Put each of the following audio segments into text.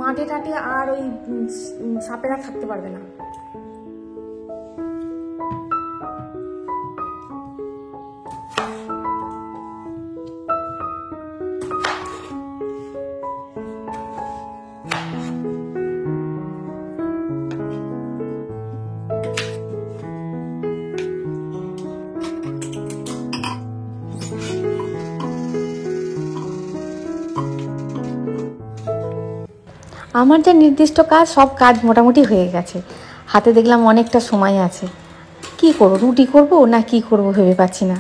মাঠে টাটে আর ওই সাপেরা থাকতে পারবে না। আমার যে নির্দিষ্ট কাজ, সব কাজ মোটামুটি হয়ে গেছে। হাতে দেখলাম অনেকটা সময় আছে। কি করব, রুটি করব না কি করব ভেবে পাচ্ছি না।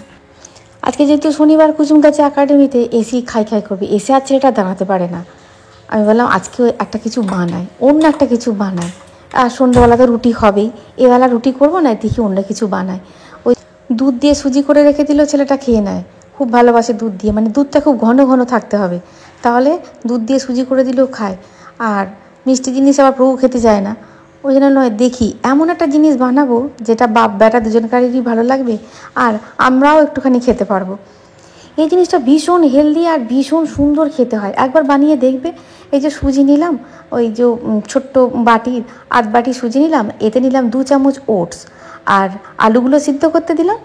আজকে যেহেতু শনিবার, কুসুম গাছে একাডেমিতে এসি খাই করবে, এসে আর ছেলেটা দাঁড়াতে পারে না। আমি বললাম আজকে একটা কিছু বানাই, অন্য একটা কিছু বানাই। আর সন্ধ্যাবেলা তো রুটি হবেই, এবেলা রুটি করবো না, দেখি অন্য কিছু বানাই। ওই দুধ দিয়ে সুজি করে রেখে দিল, ছেলেটা খেয়ে নেয়, খুব ভালোবাসে দুধ দিয়ে, মানে দুধটা খুব ঘন ঘন থাকতে হবে, তাহলে দুধ দিয়ে সুজি করে দিলেও খায়। আর মিষ্টি জিনিস আবার প্রভু খেতে চায় না, ওই জন্য নয়, দেখি এমন একটা জিনিস বানাবো যেটা বাপ বেটা দুজনকারেরই ভালো লাগবে আর আমরাও একটুখানি খেতে পারবো। এই জিনিসটা ভীষণ হেলদি আর ভীষণ সুন্দর খেতে হয়, একবার বানিয়ে দেখবে। এই যে সুজি নিলাম, ওই যে ছোট্ট বাটির আধ বাটি সুজি নিলাম, এতে নিলাম 2 চামচ ওটস, আর আলুগুলো সিদ্ধ করতে দিলাম,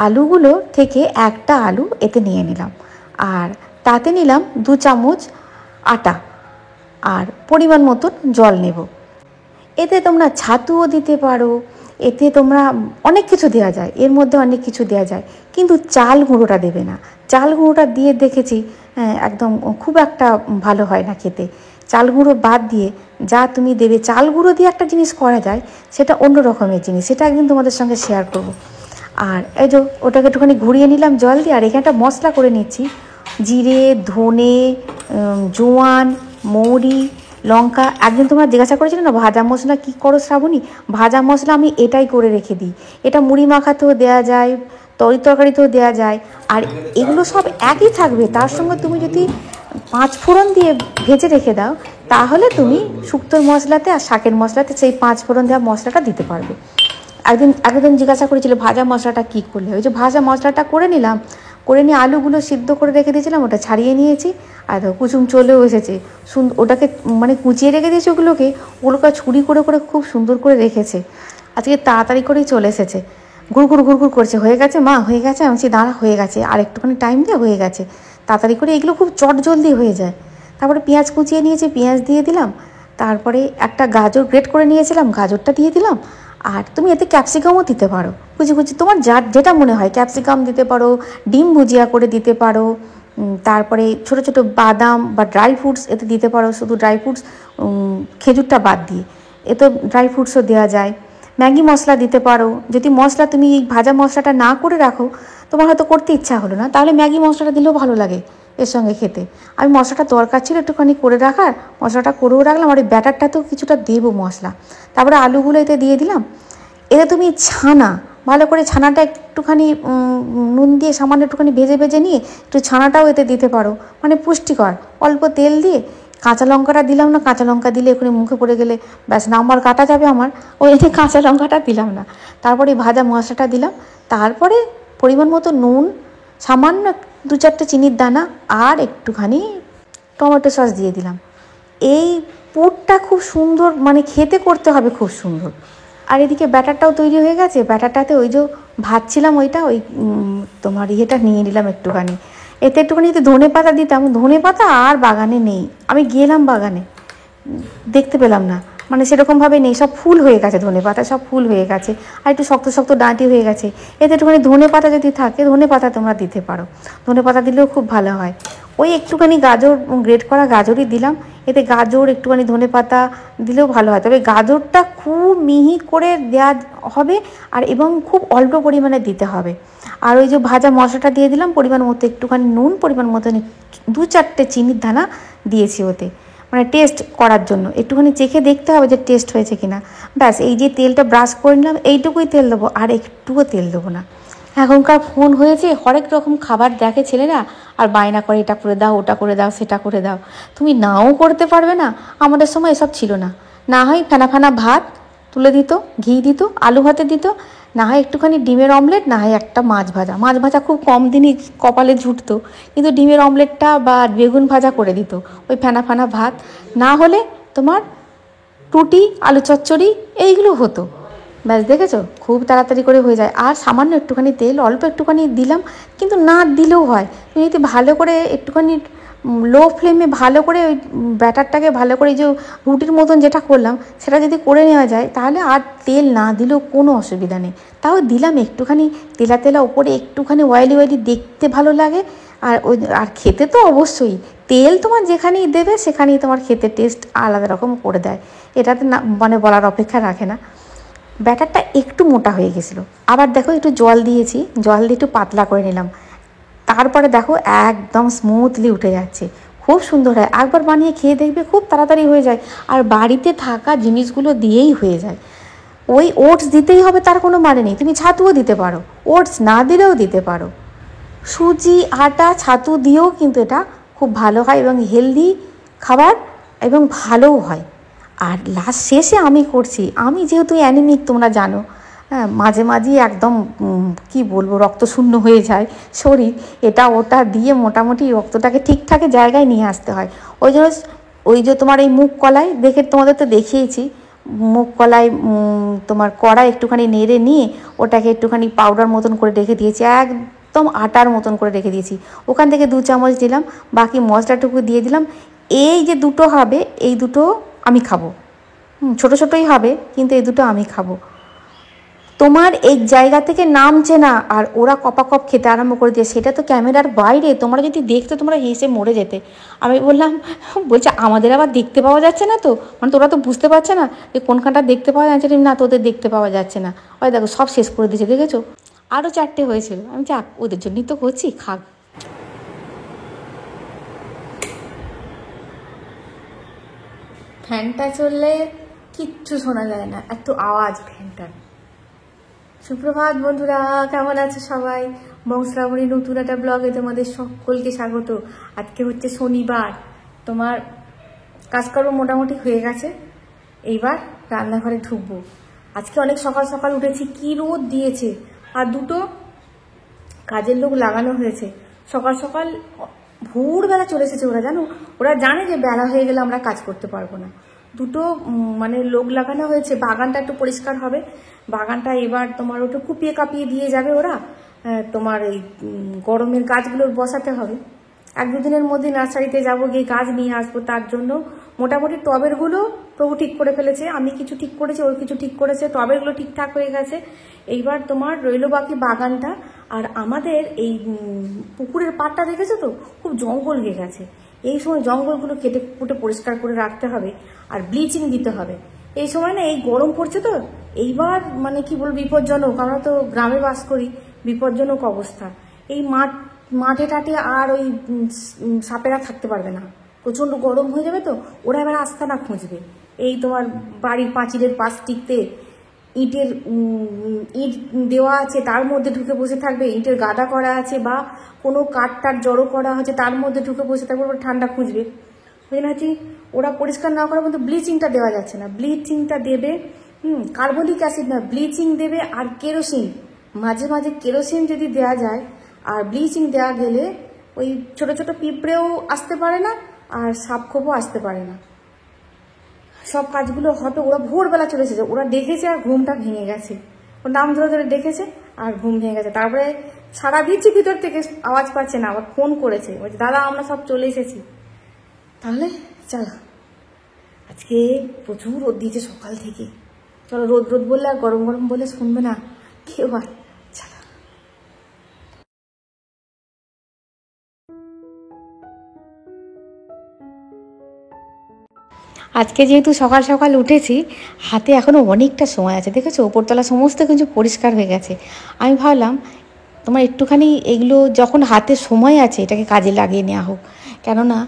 আলুগুলো থেকে একটা আলু এতে নিয়ে নিলাম, আর তাতে নিলাম 2 চামচ আটা, আর পরিমাণ মতন জল নেব। এতে তোমরা ছাতুও দিতে পারো, এতে তোমরা অনেক কিছু দেওয়া যায়, এর মধ্যে অনেক কিছু দেওয়া যায়, কিন্তু চাল গুঁড়োটা দেবে না। চাল গুঁড়োটা দিয়ে দেখেছি একদম খুব একটা ভালো হয় না খেতে। চাল গুঁড়ো বাদ দিয়ে যা তুমি দেবে, চাল গুঁড়ো দিয়ে একটা জিনিস করা যায়, সেটা অন্য রকমের জিনিস, সেটা একদিন তোমাদের সঙ্গে শেয়ার করব। আর এই যে ওটাকে একটুখানি ঘুরিয়ে নিলাম জল দিয়ে, আর এখানে একটা মশলা করে নিচ্ছি, জিরে, ধনে, জোয়ান, মৌরি, লঙ্কা। একদিন তোমরা জিজ্ঞাসা করেছিলে না ভাজা মশলা কী করো শ্রাবণী, ভাজা মশলা আমি এটাই করে রেখে দিই। এটা মুড়ি মাখাতেও দেওয়া যায়, তরকারিতেও দেওয়া যায়, আর এগুলো সব একই থাকবে। তার সঙ্গে তুমি যদি 5 ফোড়ন দিয়ে ভেজে রেখে দাও, তাহলে তুমি শুক্তোর মশলাতে আর শাকের মশলাতে সেই 5 ফোড়ন দেওয়া মশলাটা দিতে পারবে। একদিন জিজ্ঞাসা করেছিল ভাজা মশলাটা কী করলে, ওই যে ভাজা মশলাটা করে নিলাম, করে নিয়ে আলুগুলো সিদ্ধ করে রেখে দিয়েছিলাম, ওটা ছাড়িয়ে নিয়েছি। আর কুসুম চলেও এসেছে, ওটাকে মানে কুচিয়ে রেখে দিয়েছে, ওগুলোকে ছুরি করে করে খুব সুন্দর করে রেখেছে। আজকে তাড়াতাড়ি করেই চলে এসেছে, ঘুরঘুর করছে, হয়ে গেছে মা, হয়ে গেছে। আমি বলছি দাঁড়া, হয়ে গেছে, আর একটুখানি টাইম দিয়ে হয়ে গেছে, তাড়াতাড়ি করে। এগুলো খুব জলদি হয়ে যায়। তারপরে পেঁয়াজ কুচিয়ে নিয়েছি, পেঁয়াজ দিয়ে দিলাম, তারপরে একটা গাজর গ্রেট করে নিয়েছিলাম, গাজরটা দিয়ে দিলাম। আর তুমি এতে ক্যাপসিকামও দিতে পারো, কুচি তোমার যেটা মনে হয়, ক্যাপসিকাম দিতে পারো, ডিম ভুজিয়া করে দিতে পারো, তারপরে ছোট ছোট বাদাম বা ড্রাই ফ্রুটস এতে দিতে পারো, শুধু ড্রাই ফ্রুটস, খেজুরটা বাদ দিয়ে। এতে ড্রাই ফ্রুটসও দেওয়া যায়। ম্যাগি মশলা দিতে পারো, যদি মশলা তুমি এই ভাজা মশলাটা না করে রাখো, তোমার হয়তো করতে ইচ্ছা হলো না, তাহলে ম্যাগি মশলাটা দিলেও ভালো লাগে এর সঙ্গে খেতে। আমি মশলাটা দরকার ছিল একটুখানি করে রাখার, মশলাটা করেও রাখলাম, আর ওই ব্যাটারটাতেও কিছুটা দেবো মশলা। তারপরে আলুগুলো এতে দিয়ে দিলাম। এতে তুমি ছানা, ভালো করে ছানাটা একটুখানি নুন দিয়ে সামান্য একটুখানি ভেজে নিয়ে একটু ছানাটাও এতে দিতে পারো, মানে পুষ্টিকর। অল্প তেল দিয়ে, কাঁচা লঙ্কাটা দিলাম না, কাঁচা লঙ্কা দিলে এখানে মুখে পড়ে গেলে ব্যাস নাম্বার কাটা যাবে আমার, ওই জন্য কাঁচা লঙ্কাটা দিলাম না। তারপরে ভাজা মশলাটা দিলাম, তারপরে পরিমাণ মতো নুন, সামান্য 2-4টে চিনির দানা, আর একটুখানি টমেটো সস দিয়ে দিলাম। এই পুরটা খুব সুন্দর, মানে খেতে করতে হবে খুব সুন্দর। আর এদিকে ব্যাটারটাও তৈরি হয়ে গেছে। ব্যাটারটাতে ওই যে ভাজছিলাম, ওইটা ওই তোমার ইয়েটা নিয়ে নিলাম একটুখানি, এতে একটুখানি যদি ধনে পাতা দিতাম, ধনে পাতা আর বাগানে নেই, আমি গেলাম বাগানে দেখতে পেলাম না, মানে সেরকমভাবে নেই, সব ফুল হয়ে গেছে, ধনে পাতা সব ফুল হয়ে গেছে, আর একটু শক্ত শক্ত ডাঁটি হয়ে গেছে। এতে একটুখানি ধনে পাতা যদি থাকে, ধনে পাতা তোমরা দিতে পারো, ধনে পাতা দিলেও খুব ভালো হয়। ওই একটুখানি গাজর, গ্রেট করা গাজরই দিলাম, এতে গাজর একটুখানি ধনে পাতা দিলেও ভালো হয়, তবে গাজরটা খুব মিহি করে দেওয়া হবে, আর এবং খুব অল্প পরিমাণে দিতে হবে। আর ওই যে ভাজা মশলাটা দিয়ে দিলাম, পরিমাণ মতো একটুখানি নুন, পরিমাণ মতো 2-4টে চিনির দানা দিয়েছি ওতে, মানে টেস্ট করার জন্য, একটুখানি চেখে দেখতে হবে যে টেস্ট হয়েছে কিনা। ব্যাস, এই যে তেলটা ব্রাশ করে নিলাম, এইটুকুই তেল দেবো, আর একটুও তেল দেবো না। এখনকার ফোন হয়েছে, হরেক রকম খাবার দেখে ছেলেরা, আর বায়না করে এটা করে দাও, ওটা করে দাও, সেটা করে দাও। তুমি নাও করতে পারবে না, আমাদের সময় এসব ছিল না। না হয় ফেনা ভাত তুলে দিত, ঘি দিত, আলু ভাতে দিত, না হয় একটুখানি ডিমের অমলেট, না হয় একটা মাছ ভাজা খুব কম দিনই কপালে জুটত, কিন্তু ডিমের অমলেটটা বা বেগুন ভাজা করে দিত, ওই ফেনা ভাত। না হলে তোমার রুটি, আলু চচ্চড়ি এইগুলো হতো। ব্যাস, দেখেছো খুব তাড়াতাড়ি করে হয়ে যায়। আর সামান্য একটুখানি তেল অল্প একটুখানি দিলাম, কিন্তু না দিলেও হয়। তুমি যদি ভালো করে একটুখানি লো ফ্লেমে ভালো করে ওই ব্যাটারটাকে ভালো করে যে রুটির মতন যেটা করলাম সেটা যদি করে নেওয়া যায়, তাহলে আর তেল না দিলেও কোনো অসুবিধা নেই। তাও দিলাম একটুখানি তেলা তেলা, ওপরে একটুখানি অয়েলি অয়েলি, দেখতে ভালো লাগে। আর খেতে তো অবশ্যই তেল তোমার যেখানেই দেবে সেখানেই তোমার খেতে টেস্ট আলাদা রকম করে দেয়। এটাতে না মানে বলার অপেক্ষা রাখে না। ব্যাটারটা একটু মোটা হয়ে গেছিলো, আবার দেখো একটু জল দিয়েছি, জল দিয়ে একটু পাতলা করে নিলাম। তারপরে দেখো একদম স্মুথলি উঠে যাচ্ছে, খুব সুন্দর হয়। একবার বানিয়ে খেয়ে দেখবে, খুব তাড়াতাড়ি হয়ে যায়। আর বাড়িতে থাকা জিনিসগুলো দিয়েই হয়ে যায়। ওই ওটস দিতেই হবে তার কোনো মানে নেই, তুমি ছাতুও দিতে পারো, ওটস না দিলেও দিতে পারো। সুজি, আটা, ছাতু দিয়েও কিন্তু এটা খুব ভালো হয় এবং হেলদি খাবার এবং ভালোও হয়। আর লাস্ট শেষে আমি করছি, আমি যেহেতু অ্যানিমিক তোমরা জানো, হ্যাঁ, মাঝে মাঝেই একদম কি বলবো, রক্তশূন্য হয়ে যায় শরীর। এটা ওটা দিয়ে মোটামুটি রক্তটাকে ঠিকঠাক জায়গায় নিয়ে আসতে হয়। ওই জন্য ওই যে তোমার এই মুগ কলাই দেখে তোমাদের তো দেখিয়েছি, মুগ কলাই তোমার কড়াই একটুখানি নেড়ে নিয়ে ওটাকে একটুখানি পাউডার মতন করে রেখে দিয়েছি, একদম আটার মতন করে রেখে দিয়েছি। ওখান থেকে 2 চামচ দিলাম, বাকি মশলাটুকু দিয়ে দিলাম। এই যে দুটো হবে, এই দুটো আমি খাবো, ছোটো ছোটোই হবে, কিন্তু এই দুটো আমি খাবো। তোমার এই জায়গা থেকে নামছে না, আর ওরা কপাকপ খেতে আরম্ভ করে দিয়ে, সেটা তো ক্যামেরার বাইরে, তোমরা যদি দেখতে তোমরা হেসে মরে যেতে। আমি বললাম, বলছে আমাদের আবার দেখতে পাওয়া যাচ্ছে না তো, মানে তোরা তো বুঝতে পারছে না যে কোনখানটা দেখতে পাওয়া যাচ্ছে না, তোদের দেখতে পাওয়া যাচ্ছে না। ওই দেখো সব শেষ করে দিয়েছে, দেখেছো? আরও 4টে হয়েছিল, আমি যাক ওদের জন্যই তো করছি, খাক। ফ্যানটা চললে কিচ্ছু শোনা যায় না, এত আওয়াজ ফ্যানটার। সুপ্রভাত বন্ধুরা, কেমন আছে সবাই? বংশরাবণী নতুন একটা ব্লগে তোমাদের সকলকে স্বাগত। আজকে হচ্ছে শনিবার, তোমার কাজকর্ম মোটামুটি হয়ে গেছে, এইবার রান্নাঘরে ঢুকবো। আজকে অনেক সকাল সকাল উঠেছি, কি রোদ দিয়েছে। আর 2টো কাজের লোক লাগানো হয়েছে, সকাল সকাল ভোরবেলা চলে এসেছে ওরা, জানো? ওরা জানে যে বেলা হয়ে গেলে আমরা কাজ করতে পারবো না। 2টো মানে লোক লাগানো হয়েছে, বাগানটা একটু পরিষ্কার হবে। বাগানটা এবার তোমার ওটা কুপিয়ে কাপিয়ে দিয়ে যাবে ওরা। তোমার এই গরমের গাছগুলো বসাতে হবে। 1-2 দিনের মধ্যে নার্সারিতে যাবো, গিয়ে গাছ নিয়ে আসবো। তার জন্য মোটামুটি টবেরগুলো প্রভু ঠিক করে ফেলেছে, আমি কিছু ঠিক করেছি, ওর কিছু ঠিক করেছে, টবেরগুলো ঠিকঠাক হয়ে গেছে। এইবার তোমার রইল বাকি বাগানটা। আর আমাদের এই পুকুরের পাড়টা দেখেছো তো, খুব জঙ্গল হয়ে গেছে। এই সময় জঙ্গলগুলো কেটে কুটে পরিষ্কার করে রাখতে হবে, আর ব্লিচিং দিতে হবে। এই সময় না, এই গরম পড়ছে তো, এইবার মানে কি বলবো, বিপজ্জনক। আমরা তো গ্রামে বাস করি, বিপজ্জনক অবস্থা। এই মাঠে টাটে আর ওই সাপেরা থাকতে পারবে না, প্রচণ্ড গরম হয়ে যাবে তো। ওরা এবার আস্তানা খুঁজবে। এই তোমার বাড়ির পাঁচিলের পাশ টিকতে ইটের ইট দেওয়া আছে, তার মধ্যে ঢুকে বসে থাকবে। ইটের গাদা করা আছে বা কোনো কাঠটার জড়ো করা হচ্ছে, তার মধ্যে ঢুকে বসে থাকবে, ওরা ঠান্ডা খুঁজবে। ওই জন্য হচ্ছে ওরা পরিষ্কার না করার মধ্যে ব্লিচিংটা দেওয়া যাচ্ছে না। ব্লিচিংটা দেবে, কার্বনিক অ্যাসিড না, ব্লিচিং দেবে। আর কেরোসিন, মাঝে মাঝে কেরোসিন যদি দেওয়া যায় আর ব্লিচিং দেওয়া গেলে ওই ছোট ছোট পিঁপড়েও আসতে পারে না, আর সাপখোপও আসতে পারে না। সব কাজগুলো হবে। ওরা ভোরবেলা চলে এসেছে, ওরা দেখেছে আর ঘুমটা ভেঙে গেছে। ওর নাম ধরে ধরে ডেকেছে আর ঘুম ভেঙে গেছে। তারপরে সারা দিচ্ছি, ভিতর থেকে আওয়াজ পাচ্ছে না, আবার ফোন করেছে, বলছে দাদা আমরা সব চলে এসেছি। তাহলে চলো, আজকে প্রচুর রোদ দিয়েছে সকাল থেকে। চলো, রোদ রোদ বললে আর গরম গরম বলে শুনবে না কেউ। আর চলো, আজকে যেহেতু সকাল সকাল উঠেছি, হাতে এখনও অনেকটা সময় আছে। দেখেছো ওপরতলা সমস্ত কিছু পরিষ্কার হয়ে গেছে। আমি ভাবলাম তোমার একটুখানি এগুলো যখন হাতে সময় আছে, এটাকে কাজে লাগিয়ে নেওয়া হোক। কেননা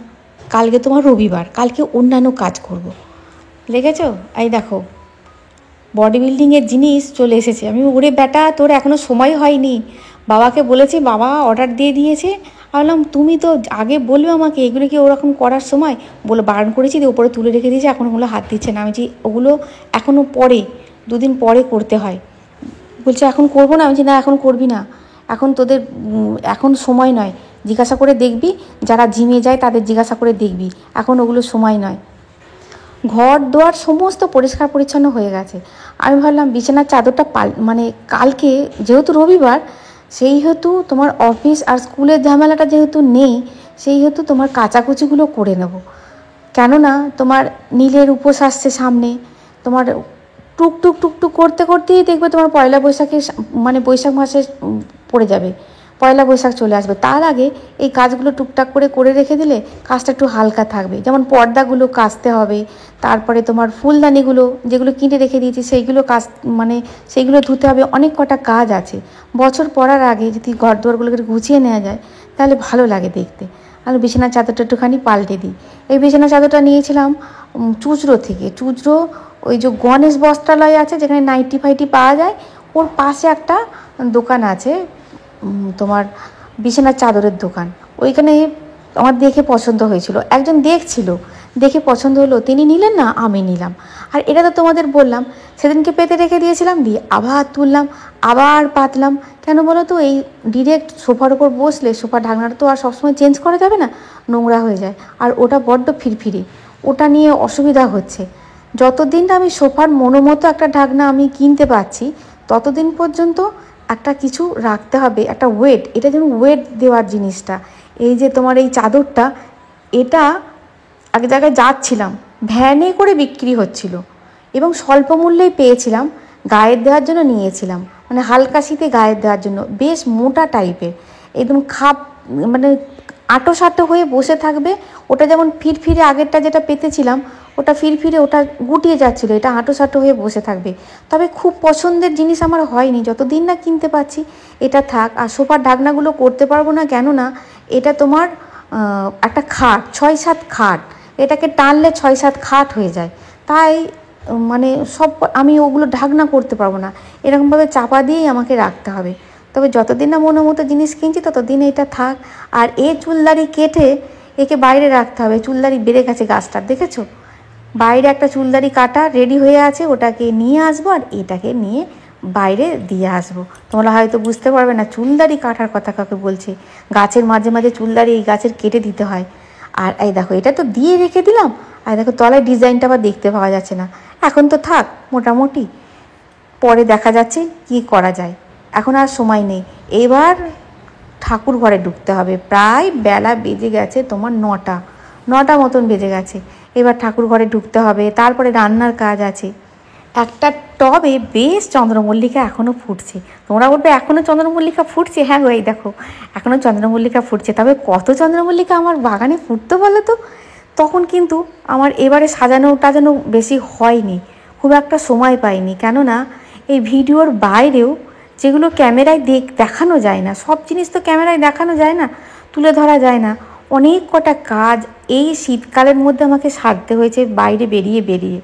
কালকে তোমার রবিবার, কালকে অন্যান্য কাজ করব। দেখেছো, এই দেখো বডি বিল্ডিংয়ের জিনিস চলে এসেছে। আমি ওরে বেটা, তোর এখনও সময় হয়নি। বাবাকে বলেছি, বাবা অর্ডার দিয়ে দিয়েছে। ভাবলাম তুমি তো আগে বলবে আমাকে, এগুলো কি ওরকম করার সময়? বলে বারণ করেছি, দিয়ে ওপরে তুলে রেখে দিয়েছে, এখন ওগুলো হাত দিচ্ছে না। আমি যে ওগুলো এখনও পরে, 2 দিন পরে করতে হয়। বলছে এখন করবো না। আমি বলছি না, এখন করবি না, এখন তোদের এখন সময় নয়। জিজ্ঞাসা করে দেখবি, যারা জিমে যায় তাদের জিজ্ঞাসা করে দেখবি, এখন ওগুলো সময় নয়। ঘর দোয়ার সমস্ত পরিষ্কার পরিচ্ছন্ন হয়ে গেছে। আমি ভাবলাম বিছানার চাদরটা মানে কালকে যেহেতু রবিবার, সেই হেতু তোমার অফিস আর স্কুলের ঝামেলাটা যেহেতু নেই, সেই হেতু তোমার কাচাকুচিগুলো করে নেব। কেননা তোমার নীলের উপোস আসছে সামনে, তোমার টুকটুক টুকটুক করতে করতেই দেখবে তোমার পয়লা বৈশাখে মানে বৈশাখ মাসে পড়ে যাবে, পয়লা বৈশাখ চলে আসবে। তার আগে এই কাজগুলো টুকটাক করে রেখে দিলে কাজটা একটু হালকা থাকবে। যেমন পর্দাগুলো কাচতে হবে, তারপরে তোমার ফুলদানিগুলো যেগুলো কিনে রেখে দিয়েছি সেইগুলো মানে সেইগুলো ধুতে হবে। অনেক কটা কাজ আছে। বছর পড়ার আগে যদি ঘর দুয়ারগুলোকে গুছিয়ে নেওয়া যায় তাহলে ভালো লাগে দেখতে। আর বিছানার চাদরটা একটুখানি পাল্টে দিই। এই বিছানার চাদরটা নিয়েছিলাম চুঁচড়ো থেকে। চুঁচড়ো ওই যে গণেশ বস্ত্রালয় আছে যেখানে নাইটি ফাইটি পাওয়া যায়, ওর পাশে একটা দোকান আছে তোমার বিছানার চাদরের দোকান। ওইখানে আমার দেখে পছন্দ হয়েছিল, একজন দেখছিল, দেখে পছন্দ হলো, তিনি নিলেন না, আমি নিলাম। আর এটা তো তোমাদের বললাম সেদিনকে পেতে রেখে দিয়েছিলাম, দিয়ে আবার তুললাম, আবার পাতলাম। কেন বলো তো, এই ডিরেক্ট সোফার ওপর বসলে সোফা ঢাকনাটা তো আর সবসময় চেঞ্জ করা যাবে না, নোংরা হয়ে যায়। আর ওটা বড্ড ফিরফিরে, ওটা নিয়ে অসুবিধা হচ্ছে। যতদিন না আমি সোফার মনোমতো একটা ঢাকনা আমি কিনতে পারছি, ততদিন পর্যন্ত একটা কিছু রাখতে হবে, একটা ওয়েট। এটা যেন ওয়েট দেওয়ার জিনিসটা। এই যে তোমার এই চাদরটা, এটা এক জায়গায় যাচ্ছিলাম, ভ্যানে করে বিক্রি হচ্ছিল এবং স্বল্প মূল্যেই পেয়েছিলাম। গায়ের দেওয়ার জন্য নিয়েছিলাম, মানে হালকা শীতে গায়ের দেওয়ার জন্য। বেশ মোটা টাইপের, একদম মানে আঁটো সাঁটো হয়ে বসে থাকবে। ওটা যেমন ফিরফিরে আগেরটা যেটা পেতেছিলাম ওটা ফিরফিরে, ওটা গুটিয়ে যাচ্ছিলো, এটা আঁটো সাঁটো হয়ে বসে থাকবে। তবে খুব পছন্দের জিনিস আমার হয়নি, যতদিন না কিনতে পারছি এটা থাক। আর সোফার ঢাকনাগুলো করতে পারবো না, কেননা এটা তোমার একটা খাট, 6-7 খাট, এটাকে টানলে 6-7 খাট হয়ে যায়। তাই মানে আমি ওগুলো ঢাকনা করতে পারবো না, এরকমভাবে চাপা দিয়েই আমাকে রাখতে হবে। তবে যতদিন না মতো জিনিস কিনছি ততদিন এটা থাক। আর চুলদাড়ি কেটে একে বাইরে রাখতে হবে। চুলদাড়ি বেড়ে গেছে গাছটার, দেখেছো? বাইরে একটা চুলদাড়ি কাটা রেডি হয়ে আছে, ওটাকে নিয়ে আসবো আর এটাকে নিয়ে বাইরে দিয়ে আসবো। তোমরা হয়তো বুঝতে পারবে না চুলদাড়ি কাটার কথা কাকে বলছে। গাছের মাঝে মাঝে চুলদাড়ি এই গাছের কেটে দিতে হয়। আর এই দেখো, এটা তো দিয়ে রেখে দিলাম, আর দেখো তলায় ডিজাইনটা আবার দেখতে পাওয়া যাচ্ছে না। এখন তো থাক মোটামুটি, পরে দেখা যাচ্ছে কি করা যায়। এখন আর সময় নেই, এবার ঠাকুর ঘরে ঢুকতে হবে। প্রায় বেলা বেজে গেছে তোমার 9টা মতন বেজে গেছে। এবার ঠাকুর ঘরে ঢুকতে হবে, তারপরে রান্নার কাজ আছে। একটা টবে বেশ চন্দ্রমল্লিকা এখনও ফুটছে। তোমরা বলবে এখনও চন্দ্রমল্লিকা ফুটছে? হ্যাঁ গো, এই দেখো এখনও চন্দ্রমল্লিকা ফুটছে। তবে কত চন্দ্রমল্লিকা আমার বাগানে ফুটতো বলো তো। তখন কিন্তু আমার এবারে সাজানো টাজানো বেশি হয়নি, খুব একটা সময় পাইনি। কেননা এই ভিডিওর বাইরেও যেগুলো ক্যামেরায় দেখানো যায় না, সব জিনিস তো ক্যামেরায় দেখানো যায় না, তুলে ধরা যায় না। অনেক কটা কাজ এই শীতকালের মধ্যে আমাকে সারতে হয়েছে বাইরে বেরিয়ে।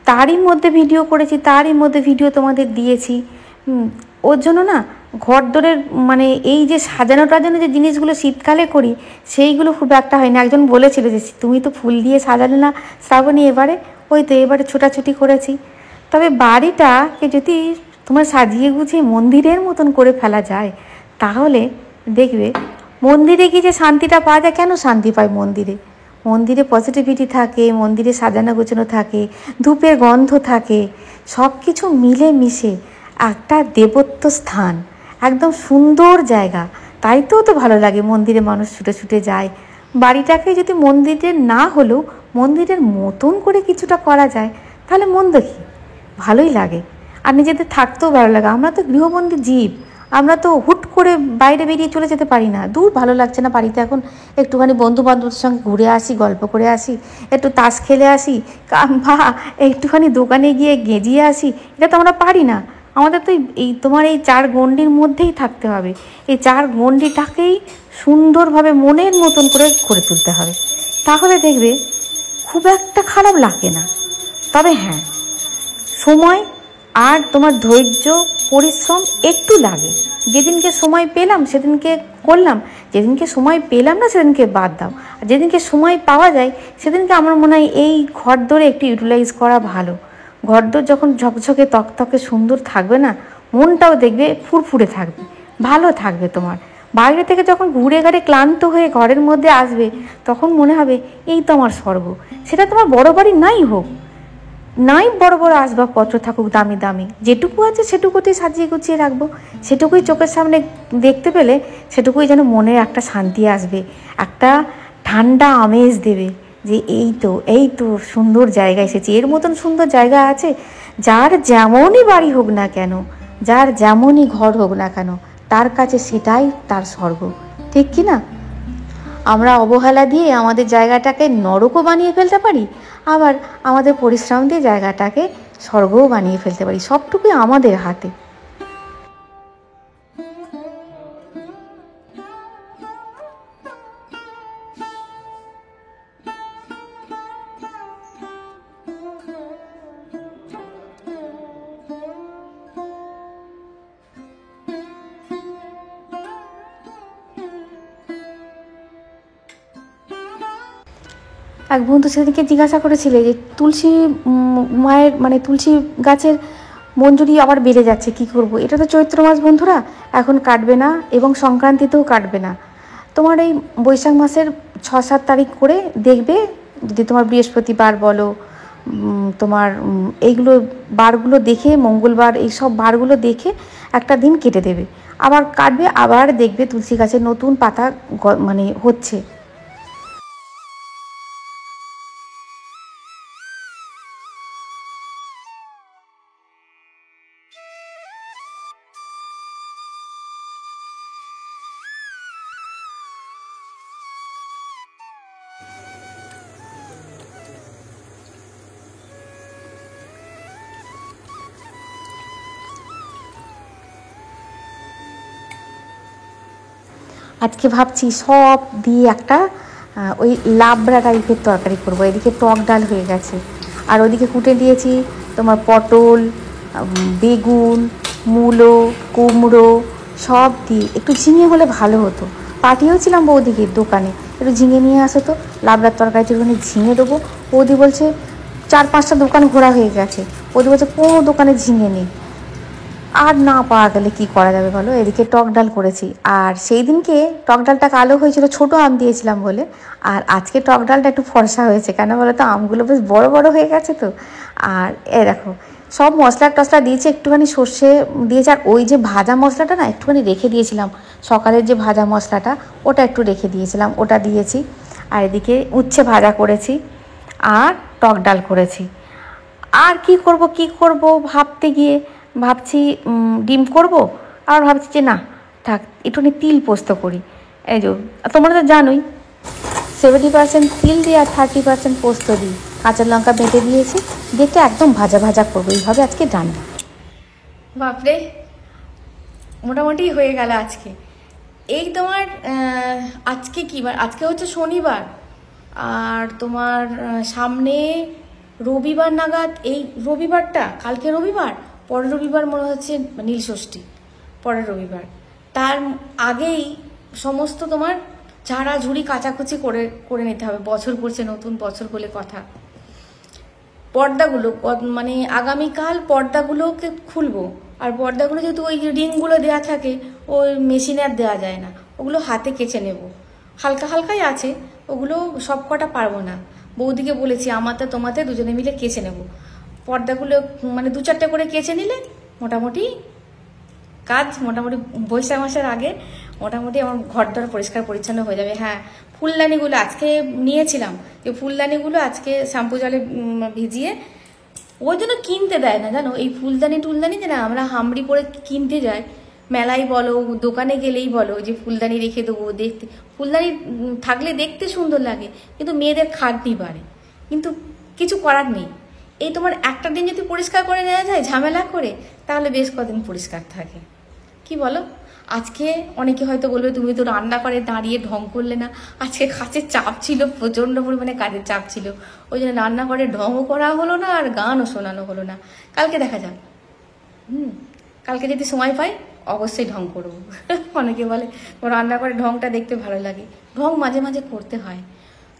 তারই মধ্যে ভিডিও করেছি, তারই মধ্যে ভিডিও তোমাদের দিয়েছি। ওর জন্য না ঘরদোরের মানে এই যে সাজানো টাজানো যে জিনিসগুলো শীতকালে করি সেইগুলো খুব একটা হয় না। একজন বলেছিল যে তুমি তো ফুল দিয়ে সাজালে না শ্রাবণী, এবারে ছোটাছুটি করেছি। তবে বাড়িটাকে যদি তোমার সাজিয়ে গুছিয়ে মন্দিরের মতন করে ফেলা যায় তাহলে দেখবে মন্দিরে গিয়ে যে শান্তিটা পাওয়া যায়। কেন শান্তি পায় মন্দিরে পজিটিভিটি থাকে, মন্দিরে সাজানো গোছানো থাকে, ধূপের গন্ধ থাকে, সব কিছু মিলে মিশে একটা দেবত্ব স্থান, একদম সুন্দর জায়গা। তাই তো ভালো লাগে মন্দিরে মানুষ ছুটে ছুটে যায়। বাড়িটাকে যদি মন্দিরের না হলেও মন্দিরের মতন করে কিছুটা করা যায় তাহলে মন্দ কি, ভালোই লাগে। আর নিজেদের থাকতেও ভালো লাগে। আমরা তো গৃহবন্দী জীব, আমরা তো হুট করে বাইরে বেরিয়ে চলে যেতে পারি না। দূর ভালো লাগছে না বাড়িতে, এখন একটুখানি বন্ধু বান্ধবদের সঙ্গে ঘুরে আসি, গল্প করে আসি, একটু তাস খেলে আসি, বা একটুখানি দোকানে গিয়ে গেঁজিয়ে আসি, এটা তো আমরা পারি না। আমাদের তো তোমার এই 4 গণ্ডির মধ্যেই থাকতে হবে। এই 4 গণ্ডিটাকেই সুন্দরভাবে মনের মতন করে তুলতে হবে, তাহলে দেখবে খুব একটা খারাপ লাগে না। তবে হ্যাঁ, সময় আর তোমার ধৈর্য পরিশ্রম একটু লাগে। যেদিনকে সময় পেলাম সেদিনকে করলাম, যেদিনকে সময় পেলাম না সেদিনকে বাদ দাও। আর যেদিনকে সময় পাওয়া যায় সেদিনকে আমার মনে হয় এই ঘরদোরে একটু ইউটিলাইজ করা ভালো। ঘরদোর যখন ঝকঝকে তকতকে সুন্দর থাকবে না, মনটাও দেখবে ফুরফুরে থাকবে, ভালো থাকবে তোমার। বাইরে থেকে যখন ঘুরে ঘাড়ে ক্লান্ত হয়ে ঘরের মধ্যে আসবে, তখন মনে হবে এই তো আমার স্বর্গ। সেটা তোমার বড় বাড়ি নাই হোক, নাই বড় বড় আসবাবপত্র থাকুক দামি দামি, যেটুকু আছে সেটুকুতেই সাজিয়ে গুছিয়ে রাখবো। সেটুকুই চোখের সামনে দেখতে পেলে সেটুকুই যেন মনে একটা শান্তি আসবে, একটা ঠান্ডা আমেজ দেবে যে এই তো সুন্দর জায়গা এসেছি। এর মতন সুন্দর জায়গা আছে? যার যেমনই বাড়ি হোক না কেন, যার যেমনই ঘর হোক না কেন, তার কাছে সেটাই তার স্বর্গ, ঠিক কি না? আমরা অবহেলা দিয়ে আমাদের জায়গাটাকে নরকও বানিয়ে ফেলতে পারি, আবার আমাদের পরিশ্রম দিয়ে জায়গাটাকে স্বর্গও বানিয়ে ফেলতে পারি। সবটুকুই আমাদের হাতে। এক বন্ধু সেদিনকে জিজ্ঞাসা করেছিলে যে তুলসী মায়ের মানে তুলসী গাছের মঞ্জুরি আবার বেড়ে যাচ্ছে, কি করব? এটা তো চৈত্র মাস বন্ধুরা, এখন কাটবে না এবং সংক্রান্তিতেও কাটবে না। তোমার এই বৈশাখ মাসের 6-7 তারিখ করে দেখবে, যদি তোমার বৃহস্পতিবার বলো, তোমার এইগুলো বারগুলো দেখে, মঙ্গলবার, এইসব বারগুলো দেখে একটা দিন কেটে দেবে, আবার কাটবে, আবার দেখবে তুলসী গাছের নতুন পাতা মানে হচ্ছে। আজকে ভাবছি সব দিয়ে একটা ওই লাবড়া টাইপের তরকারি করবো। এদিকে টক ডাল হয়ে গেছে, আর ওদিকে কুটে দিয়েছি তোমার পটল, বেগুন, মূলো, কুমড়ো সব দিয়ে। একটু ঝিঙে হলে ভালো হতো, পাঠিয়েওছিলাম বৌদিকে দোকানে, একটু ঝিঙে নিয়ে আসো তো, লাবড়ার তরকারিতে ওখানে ঝিঙে দেবো। বৌদি বলছে 4-5টা দোকান ঘোরা হয়ে গেছে, বৌদি বলছে কোনো দোকানে ঝিঙে নেই। আর না পাওয়া গেলে কী করা যাবে বলো? এদিকে টক ডাল করেছি, আর সেই দিনকে টক ডালটা কালো হয়েছিল ছোটো আম দিয়েছিলাম বলে, আর আজকে টক ডালটা একটু ফর্সা হয়েছে। কেন বলো তো? আমগুলো বেশ বড় বড় হয়ে গেছে তো। আর দেখো সব মশলা টশলা দিয়েছি, একটুখানি সর্ষে দিয়েছি, আর ওই যে ভাজা মশলাটা না একটুখানি রেখে দিয়েছিলাম, সকালের যে ভাজা মশলাটা ওটা একটু রেখে দিয়েছিলাম, ওটা দিয়েছি। আর এদিকে উচ্ছে ভাজা করেছি, আর টক ডাল করেছি। আর কি করব ভাবতে গিয়ে ভাবছি ডিম করব, আর ভাবছি যে না থাক, একটুখানি তিল পোস্ত করি। এই যে তোমরা তো জানোই 70% তিল দিই আর 30% পোস্ত দিই, কাঁচা লঙ্কা বেটে দিয়েছি, দেখতে একদম ভাজা ভাজা করবো। এইভাবে আজকে রান্না। বাপরে, মোটামুটি হয়ে গেল আজকে। এই তোমার আজকে কী বার? আজকে হচ্ছে শনিবার, আর তোমার সামনে রবিবার নাগাদ, এই রবিবারটা, কালকে রবিবার, পরের রবিবার মনে হচ্ছে নীলষষ্ঠী, পরের রবিবার, তার আগেই সমস্ত তোমার ঝাড়াঝুড়ি কাচাকুচি করে নিতে হবে। বছর পড়ছে, নতুন বছর বলে কথা। পর্দাগুলো মানে আগামীকাল পর্দাগুলোকে খুলবো, আর পর্দাগুলো যেহেতু ওই রিংগুলো দেওয়া থাকে, ওই মেশিনে আর দেওয়া যায় না, ওগুলো হাতে কেচে নেব। হালকা হালকাই আছে, ওগুলো সব কটা পারবো না। বৌদিকে বলেছি আমাতে তোমাতে দুজনে মিলে কেচে নেব পর্দাগুলো, মানে 2-4টে করে কেচে নিলে মোটামুটি কাজ, মোটামুটি বৈশাখ মাসের আগে মোটামুটি আমার ঘরদর পরিষ্কার পরিচ্ছন্ন হয়ে যাবে। হ্যাঁ, ফুলদানিগুলো আজকে নিয়েছিলাম, যে ফুলদানিগুলো আজকে শ্যাম্পু জলে ভিজিয়ে, ওই জন্য কিনতে দেয় না জানো, এই ফুলদানি টুলদানি যে না আমরা হামড়ি পরে কিনতে যাই, মেলায় বলো দোকানে গেলেই বলো যে ফুলদানি রেখে দেবো, দেখতে ফুলদানি থাকলে দেখতে সুন্দর লাগে, কিন্তু মেয়েদের খাটনি বাড়ে, কিন্তু কিছু করার নেই। এই তোমার একটা দিন যদি পরিষ্কার করে নেওয়া যায় ঝামেলা করে, তাহলে বেশ কদিন পরিষ্কার থাকে, কি বলো? আজকে অনেকে হয়তো বলবে তুমি তো রান্না করে দাঁড়িয়ে ঢং করলে না। আজকে কাজের চাপ ছিল, প্রচণ্ড পরিমাণে কাজের চাপ ছিল, ওই জন্য রান্না করে ঢংও করা হলো না, আর গানও শোনানো হলো না। কালকে দেখা যাক, কালকে যদি সময় পাই অবশ্যই ঢং করবো। অনেকে বলে রান্না করে ঢংটা দেখতে ভালো লাগে, ঢং মাঝে মাঝে করতে হয়।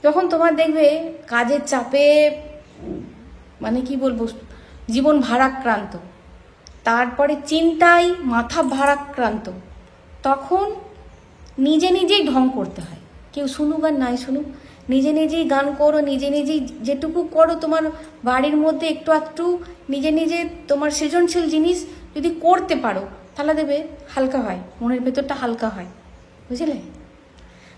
যখন তোমার দেখবে কাজের চাপে মানে কি বলবো, জীবন ভারাক্রান্ত, তারপরে চিন্তায় মাথা ভারাক্রান্ত, তখন নিজে নিজেই ঢং করতে হয়, কেউ শুনুক আর নাই শুনুক, নিজে নিজেই গান করো, নিজে নিজেই যেটুকু করো তোমার বাড়ির মধ্যে একটু একটু নিজে নিজে তোমার সৃজনশীল জিনিস যদি করতে পারো তাহলে দেবে হালকা হয়, মনের ভেতরটা হালকা হয়, বুঝলে?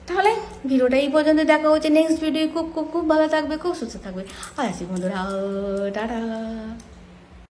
তাহলে ভিডিওটা এই পর্যন্ত দেখা হচ্ছে, নেক্সট ভিডিও খুব খুব খুব ভালো থাকবে, খুব সুস্থ থাকবে। আর আছি বন্ধুরা, টাটা।